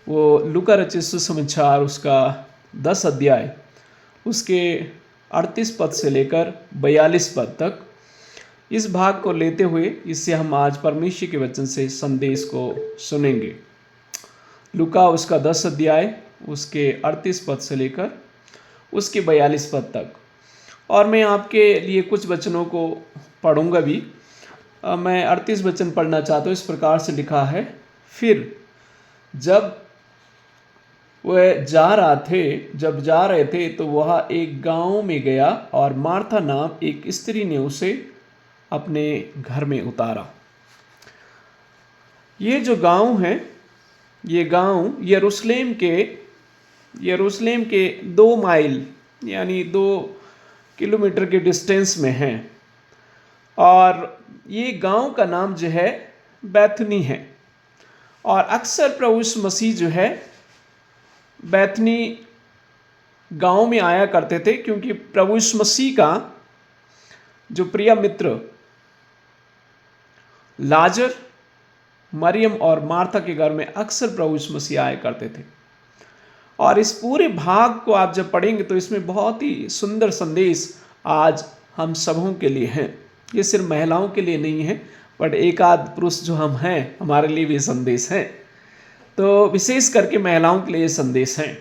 वो लूका रचित सुसमाचार उसका 10 अध्याय उसके 38 पद से लेकर 42 पद तक इस भाग को लेते हुए इससे हम आज परमेश्वर के वचन से संदेश को सुनेंगे। लूका उसका 10 अध्याय उसके 38 पद से लेकर उसके 42 पद तक, और मैं आपके लिए कुछ वचनों को पढ़ूंगा भी। मैं 38 वचन पढ़ना चाहता हूँ। इस प्रकार से लिखा है, फिर जब जब जा रहे थे तो वह एक गांव में गया और मार्था नाम एक स्त्री ने उसे अपने घर में उतारा। ये जो गांव है, ये गांव यरूशलेम के 2 माइल यानी 2 किलोमीटर के डिस्टेंस में है, और ये गांव का नाम जो है बैथनी है। और अक्सर प्रभु यीशु मसीह जो है बैथनी गांव में आया करते थे, क्योंकि प्रभु यीशु मसीह का जो प्रिय मित्र लाजर, मरियम और मार्था के घर में अक्सर प्रभु यीशु मसीह आया करते थे। और इस पूरे भाग को आप जब पढ़ेंगे तो इसमें बहुत ही सुंदर संदेश आज हम सबों के लिए हैं। ये सिर्फ महिलाओं के लिए नहीं है, बट एक आध पुरुष जो हम हैं हमारे लिए भी संदेश है। तो विशेष करके महिलाओं के लिए ये संदेश है।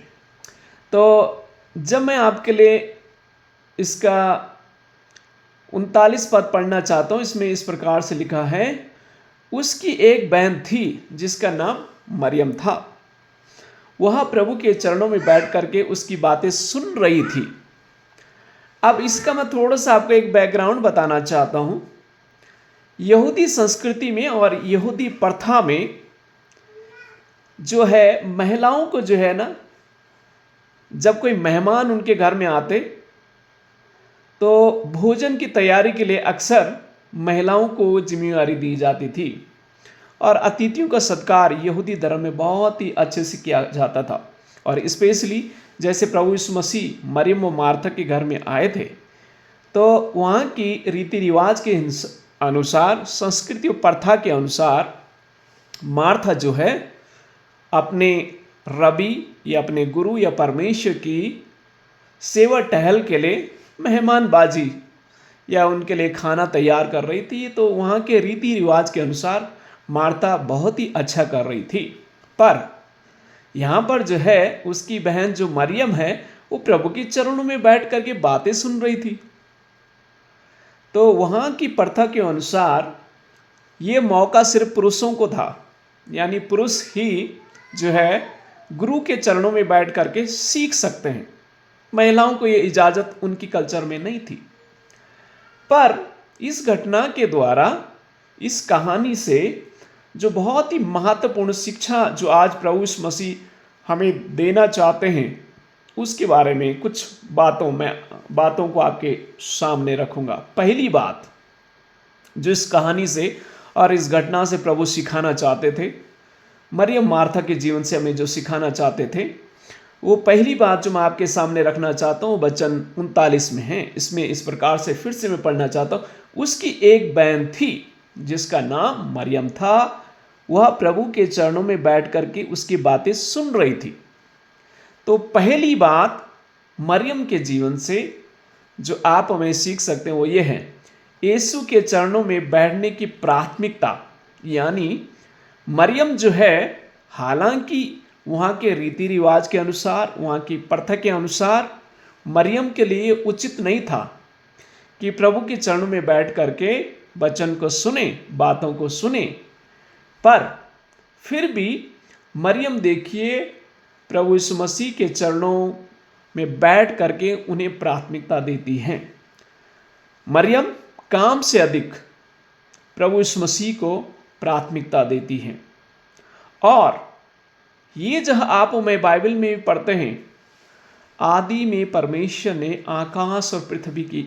तो जब मैं आपके लिए इसका 39 पद पढ़ना चाहता हूँ, इसमें इस प्रकार से लिखा है, उसकी एक बहन थी जिसका नाम मरियम था। वह प्रभु के चरणों में बैठ करके उसकी बातें सुन रही थी। अब इसका मैं थोड़ा सा आपको एक बैकग्राउंड बताना चाहता हूँ। यहूदी संस्कृति में और यहूदी प्रथा में जो है महिलाओं को जो है ना, जब कोई मेहमान उनके घर में आते तो भोजन की तैयारी के लिए अक्सर महिलाओं को जिम्मेदारी दी जाती थी। और अतिथियों का सत्कार यहूदी धर्म में बहुत ही अच्छे से किया जाता था। और स्पेशली जैसे प्रभु यीशु मसीह मरियम और मार्था के घर में आए थे, तो वहाँ की रीति रिवाज के अनुसार, संस्कृति और प्रथा के अनुसार मार्था जो है अपने रबी या अपने गुरु या परमेश्वर की सेवा टहल के लिए मेहमानबाजी या उनके लिए खाना तैयार कर रही थी। तो वहाँ के रीति रिवाज के अनुसार मार्था बहुत ही अच्छा कर रही थी। पर यहाँ पर जो है उसकी बहन जो मरियम है, वो प्रभु के चरणों में बैठ करके बातें सुन रही थी। तो वहाँ की प्रथा के अनुसार ये मौका सिर्फ पुरुषों को था, यानी पुरुष ही जो है गुरु के चरणों में बैठ करके सीख सकते हैं। महिलाओं को ये इजाज़त उनकी कल्चर में नहीं थी। पर इस घटना के द्वारा, इस कहानी से जो बहुत ही महत्वपूर्ण शिक्षा जो आज प्रभु यीशु मसीह हमें देना चाहते हैं, उसके बारे में कुछ बातों को आपके सामने रखूंगा। पहली बात जो इस कहानी से और इस घटना से प्रभु सिखाना चाहते थे, मरियम मार्था के जीवन से हमें जो सिखाना चाहते थे, वो पहली बात जो मैं आपके सामने रखना चाहता हूँ वचन 39 में है। इसमें इस प्रकार से फिर से मैं पढ़ना चाहता हूँ, उसकी एक बहन थी जिसका नाम मरियम था। वह प्रभु के चरणों में बैठ करके उसकी बातें सुन रही थी। तो पहली बात मरियम के जीवन से जो आप हमें सीख सकते हैं वो ये है, यीशु के चरणों में बैठने की प्राथमिकता। यानी मरियम जो है, हालांकि वहाँ के रीति रिवाज के अनुसार, वहाँ की प्रथा के अनुसार मरियम के लिए उचित नहीं था कि प्रभु के चरणों में बैठ करके वचन को सुने, बातों को सुने। पर फिर भी मरियम देखिए प्रभु यीशु मसीह के चरणों में बैठ करके उन्हें प्राथमिकता देती हैं। मरियम काम से अधिक प्रभु यीशु मसीह को प्राथमिकता देती हैं। और ये जहाँ आप मैं बाइबल में भी पढ़ते हैं, आदि में परमेश्वर ने आकाश और पृथ्वी की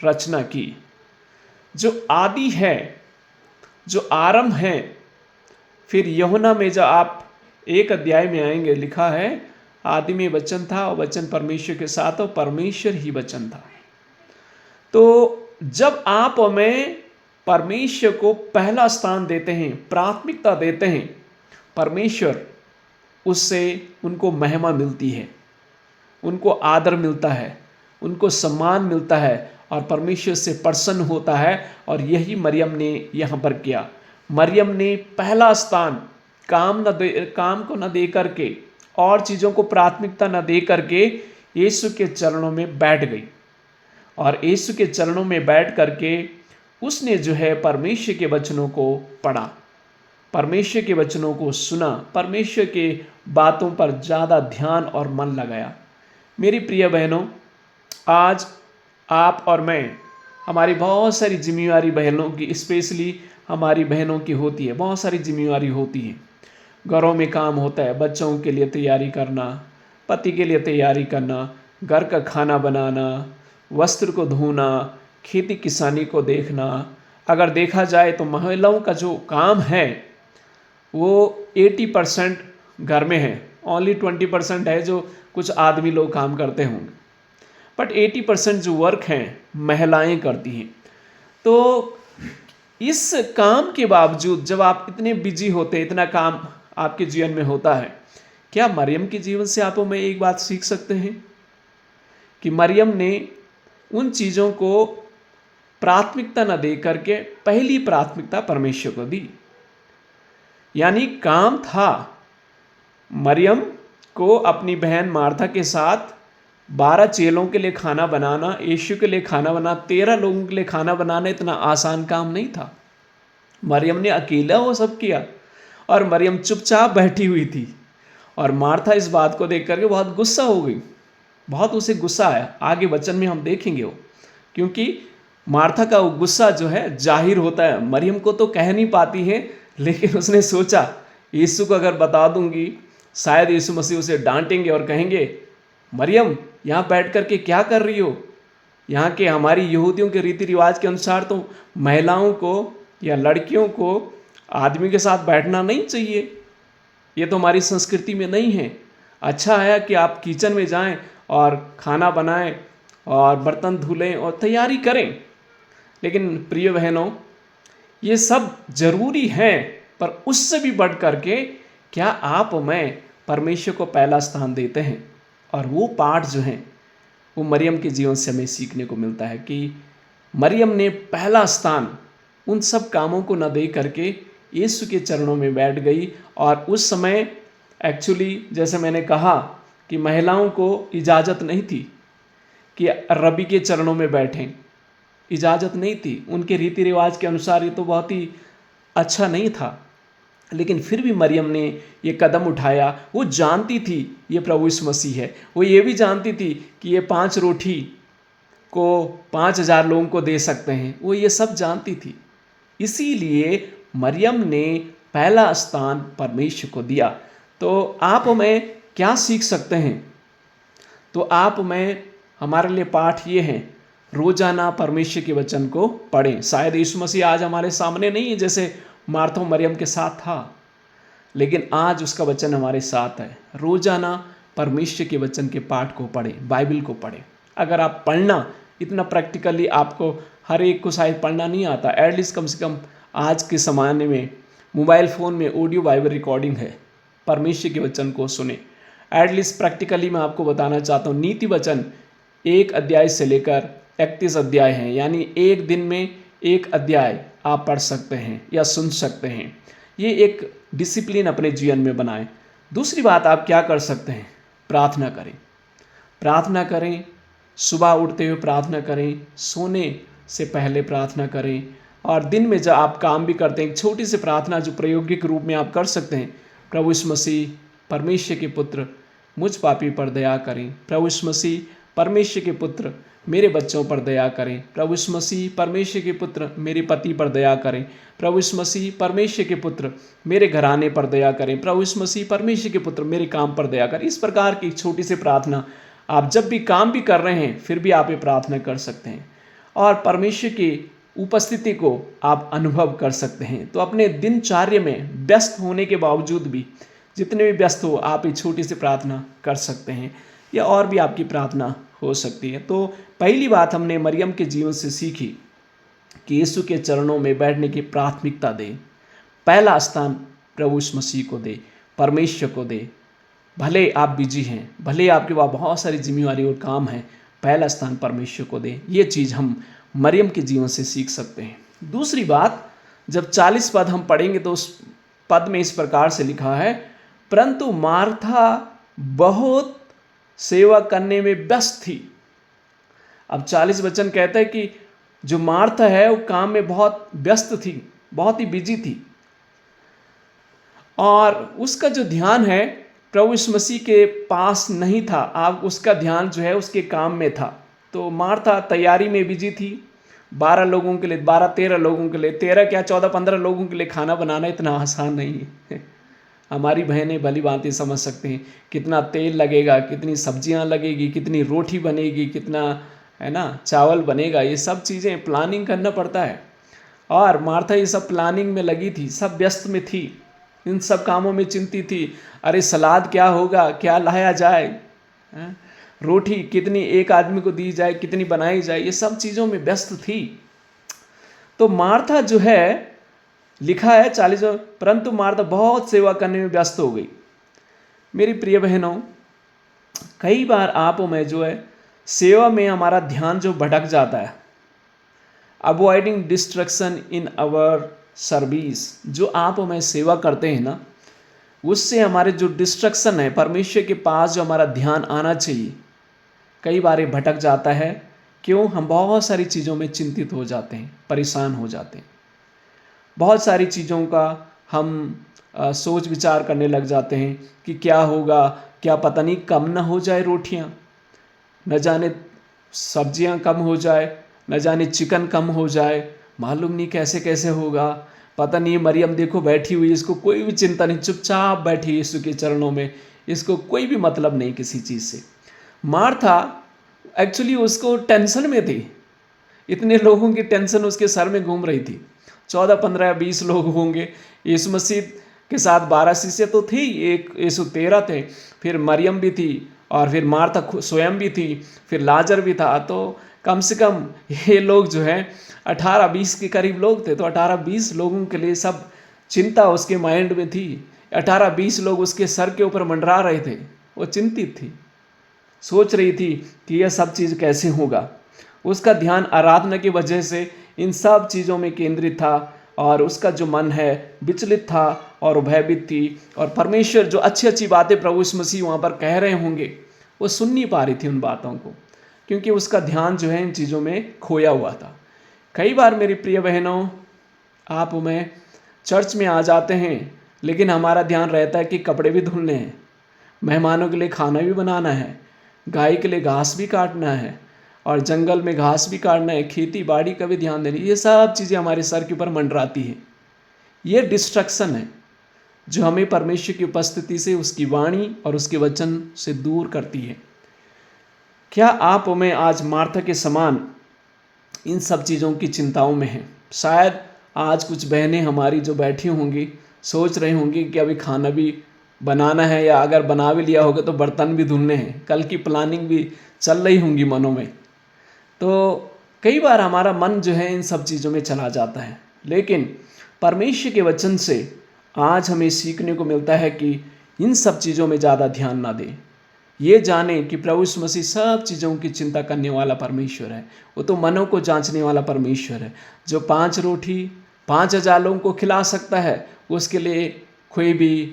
रचना की। जो आदि है, जो आरंभ है, फिर यूहन्ना में जब आप 1 अध्याय में आएंगे, लिखा है आदि में वचन था और वचन परमेश्वर के साथ और परमेश्वर ही वचन था। तो जब आप हमें परमेश्वर को पहला स्थान देते हैं, प्राथमिकता देते हैं, परमेश्वर उससे उनको महिमा मिलती है, उनको आदर मिलता है, उनको सम्मान मिलता है और परमेश्वर से प्रसन्न होता है। और यही मरियम ने यहाँ पर किया। मरियम ने पहला स्थान काम को न दे करके और चीज़ों को प्राथमिकता न दे करके यीशु के चरणों में बैठ गई और यीशु के चरणों में बैठ करके उसने जो है परमेश्वर के वचनों को पढ़ा, परमेश्वर के वचनों को सुना, परमेश्वर के बातों पर ज़्यादा ध्यान और मन लगाया। मेरी प्रिय बहनों, आज आप और मैं, हमारी बहुत सारी जिम्मेवारी बहनों की, स्पेशली हमारी बहनों की होती है, बहुत सारी जिम्मेवारी होती है। घरों में काम होता है, बच्चों के लिए तैयारी करना, पति के लिए तैयारी करना, घर का खाना बनाना, वस्त्र को धोना, खेती किसानी को देखना। अगर देखा जाए तो महिलाओं का जो काम है वो 80% घर में है, ओनली 20% है जो कुछ आदमी लोग काम करते होंगे, बट 80% जो वर्क हैं महिलाएं करती हैं। तो इस काम के बावजूद जब आप इतने बिजी होते, इतना काम आपके जीवन में होता है, क्या मरियम के जीवन से आप में एक बात सीख सकते हैं कि मरियम ने उन चीज़ों को प्राथमिकता न दे करके पहली प्राथमिकता परमेश्वर को दी। यानी काम था मरियम को अपनी बहन मार्था के साथ 12 चेलों के लिए खाना बनाना, यीशु के लिए खाना बनाना, 13 लोगों के लिए खाना बनाना इतना आसान काम नहीं था। मरियम ने अकेला वो सब किया और मरियम चुपचाप बैठी हुई थी। और मार्था इस बात को देख करके बहुत गुस्सा हो गई, बहुत उसे गुस्सा आया। आगे वचन में हम देखेंगे वो, क्योंकि मार्था का वो गुस्सा जो है जाहिर होता है। मरियम को तो कह नहीं पाती है, लेकिन उसने सोचा यीशु को अगर बता दूंगी शायद यीशु मसीह उसे डांटेंगे और कहेंगे, मरियम यहाँ बैठ कर के क्या कर रही हो? यहाँ के हमारी यहूदियों के रीति रिवाज के अनुसार तो महिलाओं को या लड़कियों को आदमी के साथ बैठना नहीं चाहिए, ये तो हमारी संस्कृति में नहीं है। अच्छा है कि आप किचन में जाएं और खाना बनाएं और बर्तन धुलें और तैयारी करें। लेकिन प्रिय बहनों, ये सब जरूरी है, पर उससे भी बढ़ करके क्या आप मैं परमेश्वर को पहला स्थान देते हैं? और वो पाठ जो है वो मरियम के जीवन से हमें सीखने को मिलता है कि मरियम ने पहला स्थान उन सब कामों को न दे करके यीशु के चरणों में बैठ गई। और उस समय एक्चुअली जैसे मैंने कहा कि महिलाओं को इजाज़त नहीं थी कि रबी के चरणों में बैठें, इजाज़त नहीं थी। उनके रीति रिवाज के अनुसार ये तो बहुत ही अच्छा नहीं था, लेकिन फिर भी मरियम ने ये कदम उठाया। वो जानती थी ये प्रभु यीशु मसीह है, वो ये भी जानती थी कि ये 5 रोटी को 5000 लोगों को दे सकते हैं, वो ये सब जानती थी। इसीलिए मरियम ने पहला स्थान परमेश्वर को दिया। तो आप में क्या सीख सकते हैं? तो आप में हमारे लिए पाठ ये है, रोजाना परमेश्वर के वचन को पढ़ें। शायद यीशु मसीह आज हमारे सामने नहीं है जैसे मार्था मरियम के साथ था, लेकिन आज उसका वचन हमारे साथ है। रोजाना परमेश्वर के वचन के पाठ को पढ़ें, बाइबल को पढ़ें। अगर आप पढ़ना इतना प्रैक्टिकली, आपको हर एक को शायद पढ़ना नहीं आता, एटलीस्ट कम से कम आज के ज़माने में मोबाइल फ़ोन में ऑडियो बाइबल रिकॉर्डिंग है, परमेश्वर के वचन को सुने। एटलीस्ट प्रैक्टिकली मैं आपको बताना चाहता हूँ, नीति वचन 1 अध्याय से लेकर 31 अध्याय हैं, यानी एक दिन में 1 अध्याय आप पढ़ सकते हैं या सुन सकते हैं। ये एक डिसिप्लिन अपने जीवन में बनाएं। दूसरी बात, आप क्या कर सकते हैं? प्रार्थना करें, प्रार्थना करें, सुबह उठते हुए प्रार्थना करें, सोने से पहले प्रार्थना करें, और दिन में जब आप काम भी करते हैं एक छोटी सी प्रार्थना जो प्रायोगिक रूप में आप कर सकते हैं। प्रभु यीशु मसीह परमेश्वर के पुत्र मुझ पापी पर दया करें। प्रभु यीशु मसीह परमेश्वर के पुत्र मेरे बच्चों पर दया करें। प्रभु यीशु मसीह परमेश्वर के पुत्र मेरे पति पर दया करें। प्रभु यीशु मसीह परमेश्वर के पुत्र मेरे घराने पर दया करें। प्रभु यीशु मसीह परमेश्वर के पुत्र मेरे काम पर दया करें। इस प्रकार की एक छोटी सी प्रार्थना आप जब भी काम भी कर रहे हैं फिर भी आप ये प्रार्थना कर सकते हैं, और परमेश्वर की उपस्थिति को आप अनुभव कर सकते हैं। तो अपने दिनचर्या में व्यस्त होने के बावजूद भी, जितने भी व्यस्त हो, आप ये छोटी सी प्रार्थना कर सकते हैं, या और भी आपकी प्रार्थना हो सकती है। तो पहली बात हमने मरियम के जीवन से सीखी कि यीशु के चरणों में बैठने की प्राथमिकता दे, पहला स्थान प्रभु यीशु मसीह को दे, परमेश्वर को दे। भले आप बिजी हैं, भले आपके पास बहुत सारी जिम्मेवारी और काम है, पहला स्थान परमेश्वर को दें। ये चीज़ हम मरियम के जीवन से सीख सकते हैं। दूसरी बात, जब 40 पद हम पढ़ेंगे तो उस पद में इस प्रकार से लिखा है, परंतु मार्था बहुत सेवा करने में व्यस्त थी। अब 40 वचन कहता है कि जो मार्था है वो काम में बहुत व्यस्त थी, बहुत ही बिजी थी, और उसका जो ध्यान है प्रभु यीशु मसीह के पास नहीं था। आप उसका ध्यान जो है उसके काम में था। तो मार्था तैयारी में बिजी थी। 12 लोगों के लिए, 12-13 लोगों के लिए, 13 क्या 14-15 लोगों के लिए खाना बनाना इतना आसान नहीं है। हमारी बहनें भली भांति समझ सकते हैं कितना तेल लगेगा, कितनी सब्जियां लगेगी, कितनी रोटी बनेगी, कितना है ना चावल बनेगा, ये सब चीज़ें प्लानिंग करना पड़ता है। और मार्था ये सब प्लानिंग में लगी थी, सब व्यस्त में थी, इन सब कामों में चिंतित थी। अरे सलाद क्या होगा, क्या लाया जाए, रोटी कितनी एक आदमी को दी जाए, कितनी बनाई जाए, ये सब चीज़ों में व्यस्त थी। तो मार्था जो है लिखा है 40, परंतु मार्था बहुत सेवा करने में व्यस्त हो गई। मेरी प्रिय बहनों, कई बार आप और मैं जो है सेवा में हमारा ध्यान जो भटक जाता है, avoiding distraction in our service, जो आप और मैं सेवा करते हैं ना, उससे हमारे जो डिस्ट्रक्शन है, परमेश्वर के पास जो हमारा ध्यान आना चाहिए, कई बार ये भटक जाता है। क्यों? हम बहुत सारी चीज़ों में चिंतित हो जाते हैं, परेशान हो जाते हैं, बहुत सारी चीज़ों का हम सोच विचार करने लग जाते हैं कि क्या होगा, क्या पता नहीं कम ना हो जाए रोटियां, न जाने सब्जियां कम हो जाए, न जाने चिकन कम हो जाए, मालूम नहीं कैसे कैसे होगा, पता नहीं। मरियम देखो बैठी हुई, इसको कोई भी चिंता नहीं, चुपचाप बैठी यीशु के चरणों में, इसको कोई भी मतलब नहीं किसी चीज़ से। मार्था एक्चुअली उसको टेंशन में थी, इतने लोगों की टेंशन उसके सर में घूम रही थी। 14, 15, 20 लोग होंगे। यीशु मसीह के साथ 12 शिष्य तो थी, एक यीशु 13 थे, फिर मरियम भी थी, और फिर मार्था स्वयं भी थी, फिर लाजर भी था। तो कम से कम ये लोग जो है 18-20 के करीब लोग थे। तो 18-20 लोगों के लिए सब चिंता उसके माइंड में थी। 18-20 लोग उसके सर के ऊपर मंडरा रहे थे, वो चिंतित थी, सोच रही थी कि यह सब चीज़ कैसे होगा। उसका ध्यान आराधना की वजह से इन सब चीज़ों में केंद्रित था, और उसका जो मन है विचलित था और भयभीत थी। और परमेश्वर जो अच्छी अच्छी बातें प्रभु यीशु मसीह वहाँ पर कह रहे होंगे, वो सुन नहीं पा रही थी उन बातों को, क्योंकि उसका ध्यान जो है इन चीज़ों में खोया हुआ था। कई बार मेरी प्रिय बहनों, आप मैं चर्च में आ जाते हैं, लेकिन हमारा ध्यान रहता है कि कपड़े भी धुलने हैं, मेहमानों के लिए खाना भी बनाना है, गाय के लिए घास भी काटना है, और जंगल में घास भी काटना है, खेती बाड़ी का भी ध्यान देना। ये सब चीज़ें हमारे सर के ऊपर मंडराती हैं। ये डिस्ट्रक्शन है जो हमें परमेश्वर की उपस्थिति से, उसकी वाणी और उसके वचन से दूर करती है। क्या आप और मैं आज मार्था के समान इन सब चीज़ों की चिंताओं में हैं? शायद आज कुछ बहनें हमारी जो बैठी होंगी सोच रही होंगी कि अभी खाना भी बनाना है, या अगर बना भी लिया होगा तो बर्तन भी धुलने हैं, कल की प्लानिंग भी चल रही होंगी मनों में। तो कई बार हमारा मन जो है इन सब चीज़ों में चला जाता है। लेकिन परमेश्वर के वचन से आज हमें सीखने को मिलता है कि इन सब चीज़ों में ज़्यादा ध्यान ना दें। ये जाने कि प्रभु यीशु मसीह सब चीज़ों की चिंता करने वाला परमेश्वर है। वो तो मनों को जांचने वाला परमेश्वर है, जो 5 रोटी 5,000 लोगों को खिला सकता है। उसके लिए कोई भी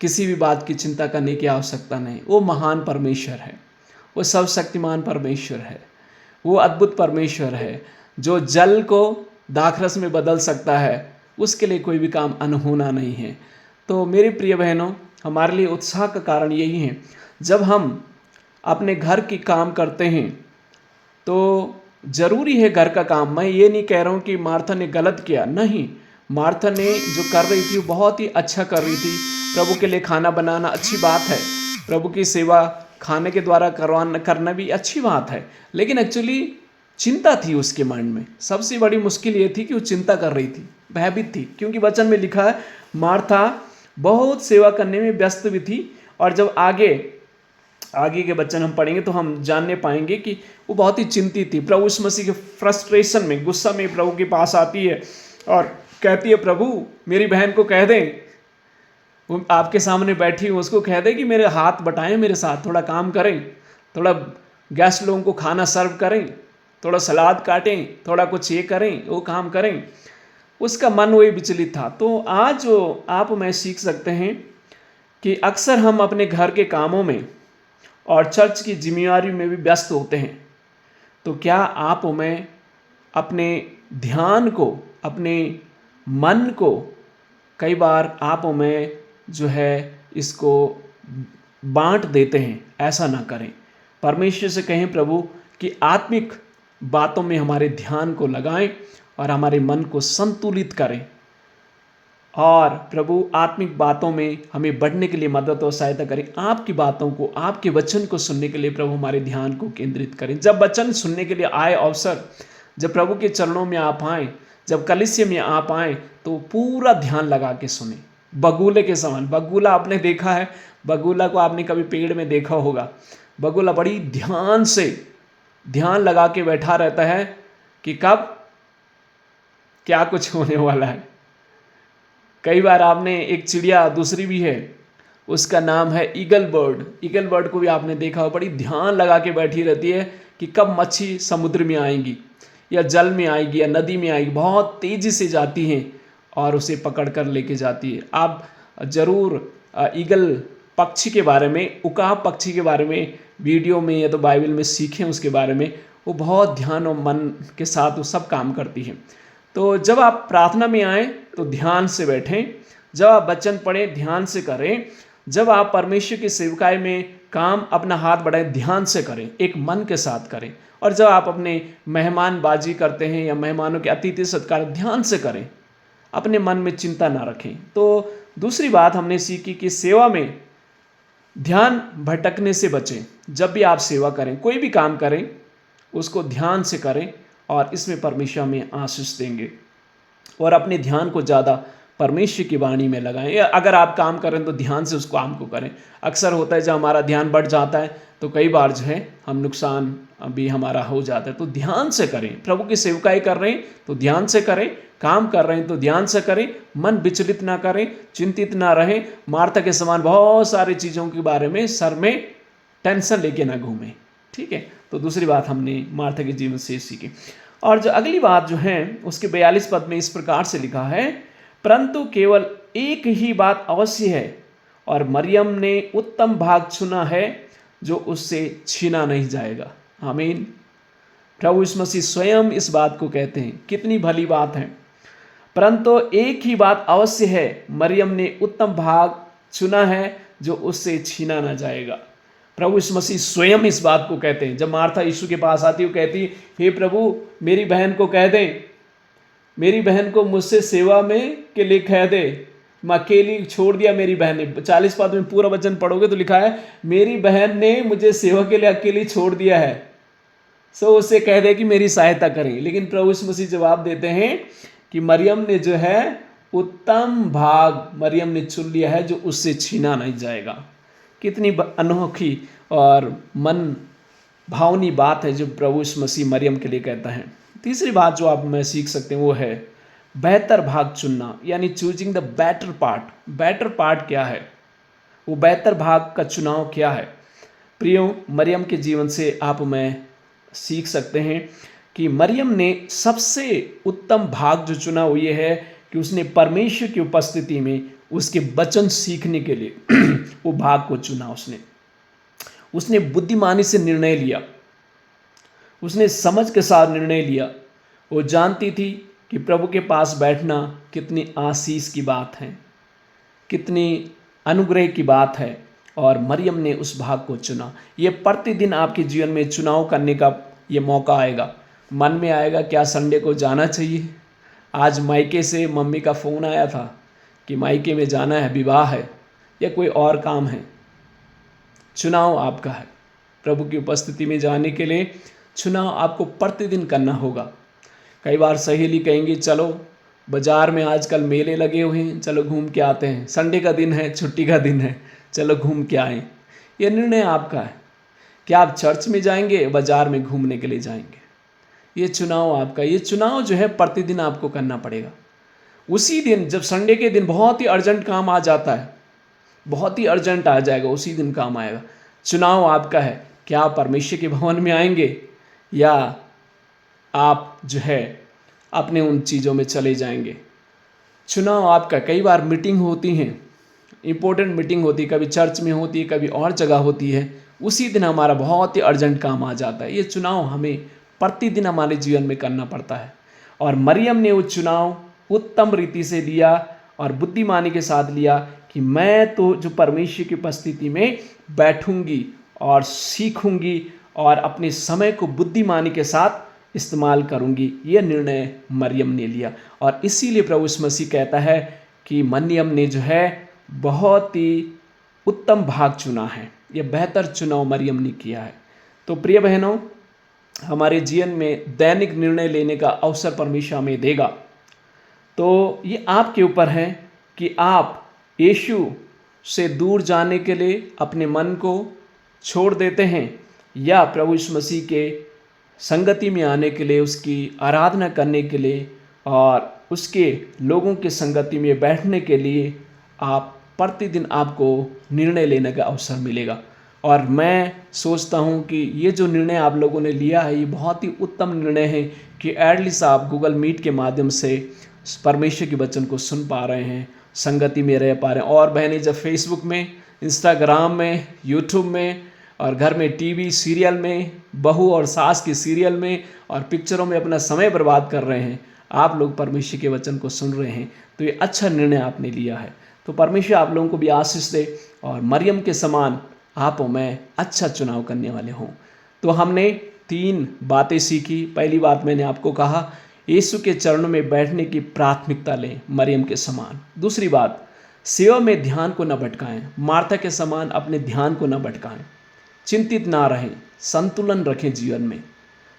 किसी भी बात की चिंता करने की आवश्यकता नहीं। वो महान परमेश्वर है, वो सर्वशक्तिमान परमेश्वर है, वो अद्भुत परमेश्वर है, जो जल को दाखरस में बदल सकता है। उसके लिए कोई भी काम अनहोना नहीं है। तो मेरे प्रिय बहनों, हमारे लिए उत्साह का कारण यही है, जब हम अपने घर की काम करते हैं तो ज़रूरी है घर का काम। मैं ये नहीं कह रहा हूँ कि मार्था ने गलत किया, नहीं, मार्था ने जो कर रही थी वो बहुत ही अच्छा कर रही थी। प्रभु के लिए खाना बनाना अच्छी बात है, प्रभु की सेवा खाने के द्वारा करना भी अच्छी बात है। लेकिन एक्चुअली चिंता थी उसके मन में। सबसे बड़ी मुश्किल ये थी कि वो चिंता कर रही थी, भयभीत थी, क्योंकि वचन में लिखा है मार्था बहुत सेवा करने में व्यस्त भी थी। और जब आगे के वचन हम पढ़ेंगे तो हम जानने पाएंगे कि वो बहुत ही चिंतित थी। प्रभु यीशु मसीह के फ्रस्ट्रेशन में, गुस्सा में प्रभु के पास आती है और कहती है, प्रभु मेरी बहन को कह दें वो आपके सामने बैठी हो, उसको कह दे कि मेरे हाथ बटाएं, मेरे साथ थोड़ा काम करें, थोड़ा गेस्ट लोगों को खाना सर्व करें, थोड़ा सलाद काटें, थोड़ा कुछ ये करें वो काम करें, उसका मन वही विचलित था। तो आज जो आप मैं सीख सकते हैं कि अक्सर हम अपने घर के कामों में और चर्च की जिम्मेवारी में भी व्यस्त होते हैं। तो क्या आप मैं अपने ध्यान को, अपने मन को कई बार आप में जो है इसको बांट देते हैं? ऐसा ना करें। परमेश्वर से कहें प्रभु कि आत्मिक बातों में हमारे ध्यान को लगाएं और हमारे मन को संतुलित करें, और प्रभु आत्मिक बातों में हमें बढ़ने के लिए मदद और सहायता करें। आपकी बातों को, आपके वचन को सुनने के लिए प्रभु हमारे ध्यान को केंद्रित करें। जब वचन सुनने के लिए आए अवसर, जब प्रभु के चरणों में आप आए, जब कलीसिया में आप आए, तो पूरा ध्यान लगा के सुने, बगुले के समान। बगुला आपने देखा है, बगुला को आपने कभी पेड़ में देखा होगा। बगुला बड़ी ध्यान से, ध्यान लगा के बैठा रहता है कि कब क्या कुछ होने वाला है। कई बार आपने एक चिड़िया दूसरी भी है, उसका नाम है ईगल बर्ड। ईगल बर्ड को भी आपने देखा हो, बड़ी ध्यान लगा के बैठी रहती है कि कब मच्छी समुद्र में आएंगी या जल में आएगी या नदी में आएगी। बहुत तेज़ी से जाती हैं और उसे पकड़ कर लेके जाती है। आप ज़रूर ईगल पक्षी के बारे में, उकाब पक्षी के बारे में वीडियो में या तो बाइबल में सीखें उसके बारे में। वो बहुत ध्यान और मन के साथ वो सब काम करती है। तो जब आप प्रार्थना में आएँ तो ध्यान से बैठें, जब आप वचन पढ़ें ध्यान से करें, जब आप परमेश्वर की सेवकाई में काम अपना हाथ बढ़ाएं ध्यान से करें, एक मन के साथ करें। और जब आप अपने मेहमानबाजी करते हैं या मेहमानों के अतिथि सत्कार ध्यान से करें, अपने मन में चिंता ना रखें। तो दूसरी बात हमने सीखी कि सेवा में ध्यान भटकने से बचें। जब भी आप सेवा करें, कोई भी काम करें, उसको ध्यान से करें और इसमें परमेश्वर हमें आशीष देंगे। और अपने ध्यान को ज़्यादा परमेश्वर की वाणी में लगाएं। या अगर आप काम करें तो ध्यान से उस काम को करें। अक्सर होता है जब हमारा ध्यान बढ़ जाता है तो कई बार जो है हम नुकसान भी हमारा हो जाता है। तो ध्यान से करें। प्रभु की सेवकाई कर रहे हैं तो ध्यान से करें, काम कर रहे हैं तो ध्यान से करें, मन विचलित ना करें, चिंतित ना रहें। मार्था के समान बहुत सारी चीज़ों के बारे में सर में टेंशन लेके ना घूमें। ठीक है, तो दूसरी बात हमने मार्था के जीवन से सीखी। और जो अगली बात जो है उसके 42 पद में इस प्रकार से लिखा है, परंतु केवल एक ही बात अवश्य है और मरियम ने उत्तम भाग चुना है जो उससे छीना नहीं जाएगा। आमीन। प्रभु यीशु मसीह स्वयं इस बात को कहते हैं, कितनी भली बात है। परंतु एक ही बात अवश्य है, मरियम ने उत्तम भाग चुना है जो उससे छीना ना जाएगा। प्रभु यीशु मसीह स्वयं इस बात को कहते हैं। जब मार्था यीशु के पास आती है, वो कहती है, हे प्रभु मेरी बहन को कह दें, मेरी बहन को मुझसे सेवा में के लिए कह दे, मैं अकेली छोड़ दिया मेरी बहन ने। 40 पद में पूरा वचन पढ़ोगे तो लिखा है, मेरी बहन ने मुझे सेवा के लिए अकेली छोड़ दिया है, सो उसे कह दे कि मेरी सहायता करें। लेकिन प्रभु यीशु मसीह जवाब देते हैं कि मरियम ने जो है उत्तम भाग मरियम ने चुन लिया है जो उससे छीना नहीं जाएगा। कितनी अनोखी और मन भावनी बात है जो प्रभु यीशु मसीह मरियम के लिए कहता है। तीसरी बात जो आप में सीख सकते हैं वो है बेहतर भाग चुनना, यानी choosing the better part. Better part क्या है, वो बेहतर भाग का चुनाव क्या है। प्रियो, मरियम के जीवन से आप मैं सीख सकते हैं कि मरियम ने सबसे उत्तम भाग जो चुना वो ये है कि उसने परमेश्वर की उपस्थिति में उसके वचन सीखने के लिए वो भाग को चुना। उसने बुद्धिमानी से निर्णय लिया, उसने समझ के साथ निर्णय लिया। वो जानती थी कि प्रभु के पास बैठना कितनी आशीष की बात है, कितनी अनुग्रह की बात है, और मरियम ने उस भाग को चुना। ये प्रतिदिन आपके जीवन में चुनाव करने का ये मौका आएगा। मन में आएगा क्या संडे को जाना चाहिए। आज मायके से मम्मी का फ़ोन आया था कि मायके में जाना है, विवाह है या कोई और काम है। चुनाव आपका है। प्रभु की उपस्थिति में जाने के लिए चुनाव आपको प्रतिदिन करना होगा। कई बार सहेली कहेंगी चलो बाज़ार में आजकल मेले लगे हुए हैं, चलो घूम के आते हैं, संडे का दिन है, छुट्टी का दिन है, चलो घूम के आएँ। ये निर्णय आपका है कि आप चर्च में जाएंगे, बाज़ार में घूमने के लिए जाएंगे। ये चुनाव आपका। ये चुनाव जो है प्रतिदिन आपको करना पड़ेगा। उसी दिन जब संडे के दिन बहुत ही अर्जेंट काम आ जाता है बहुत ही अर्जेंट आ जाएगा, उसी दिन काम आएगा। चुनाव आपका है, क्या आप परमेश्वर के भवन में आएंगे या आप जो है अपने उन चीज़ों में चले जाएंगे। चुनाव आपका। कई बार मीटिंग होती हैं, इम्पोर्टेंट मीटिंग होती है, कभी चर्च में होती है, कभी और जगह होती है, उसी दिन हमारा बहुत ही अर्जेंट काम आ जाता है। ये चुनाव हमें प्रतिदिन हमारे जीवन में करना पड़ता है। और मरियम ने वो चुनाव उत्तम रीति से लिया और बुद्धिमानी के साथ लिया कि मैं तो जो परमेश्वर की उपस्थिति में बैठूंगी और सीखूंगी और अपने समय को बुद्धिमानी के साथ इस्तेमाल करूंगी। यह निर्णय मरियम ने लिया और इसीलिए प्रभु यीशु मसीह कहता है कि मरियम ने जो है बहुत ही उत्तम भाग चुना है। यह बेहतर चुनाव मरियम ने किया है। तो प्रिय बहनों, हमारे जीवन में दैनिक निर्णय लेने का अवसर परमेश्वर हमें देगा। तो ये आपके ऊपर है कि आप यीशु से दूर जाने के लिए अपने मन को छोड़ देते हैं या प्रभु यीशु मसीह के संगति में आने के लिए, उसकी आराधना करने के लिए और उसके लोगों की संगति में बैठने के लिए आप प्रतिदिन आपको निर्णय लेने का अवसर मिलेगा। और मैं सोचता हूँ कि ये जो निर्णय आप लोगों ने लिया है, ये बहुत ही उत्तम निर्णय है कि एटलीस्ट आप गूगल मीट के माध्यम से परमेश्वर के वचन को सुन पा रहे हैं, संगति में रह पा रहे हैं। और बहनें जब फेसबुक में, इंस्टाग्राम में, यूट्यूब में और घर में टीवी सीरियल में, बहू और सास के सीरियल में और पिक्चरों में अपना समय बर्बाद कर रहे हैं, आप लोग परमेश्वर के वचन को सुन रहे हैं, तो ये अच्छा निर्णय आपने लिया है। तो परमेश्वर आप लोगों को भी आशीष दे और मरियम के समान आप और मैं अच्छा चुनाव करने वाले हों। तो हमने 3 बातें सीखी। पहली बात मैंने आपको कहा, यीशु के चरणों में बैठने की प्राथमिकता लें मरियम के समान। दूसरी बात, सेवा में ध्यान को न भटकाएं, मार्था के समान अपने ध्यान को न भटकाएं। चिंतित ना रहें, संतुलन रखें जीवन में।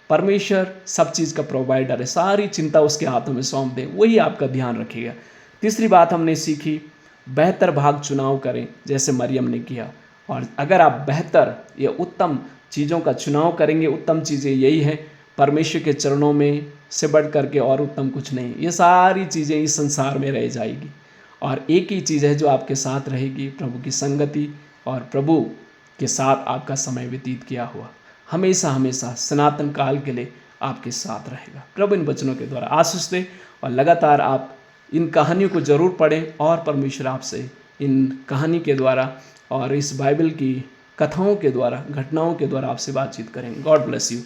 परमेश्वर सब चीज़ का प्रोवाइडर है, सारी चिंता उसके हाथों में सौंप दें, वही आपका ध्यान रखेगा। तीसरी बात हमने सीखी, बेहतर भाग चुनाव करें जैसे मरियम ने किया। और अगर आप बेहतर या उत्तम चीज़ों का चुनाव करेंगे, उत्तम चीज़ें यही हैं, परमेश्वर के चरणों में से बढ़ करके और उत्तम कुछ नहीं। ये सारी चीज़ें इस संसार में रह जाएगी और एक ही चीज़ है जो आपके साथ रहेगी, प्रभु की संगति और प्रभु के साथ आपका समय व्यतीत किया हुआ हमेशा हमेशा सनातन काल के लिए आपके साथ रहेगा। प्रभु इन वचनों के द्वारा आशीष दे और लगातार आप इन कहानियों को ज़रूर पढ़ें और परमेश्वर आपसे इन कहानी के द्वारा और इस बाइबल की कथाओं के द्वारा, घटनाओं के द्वारा आपसे बातचीत करें। God bless you.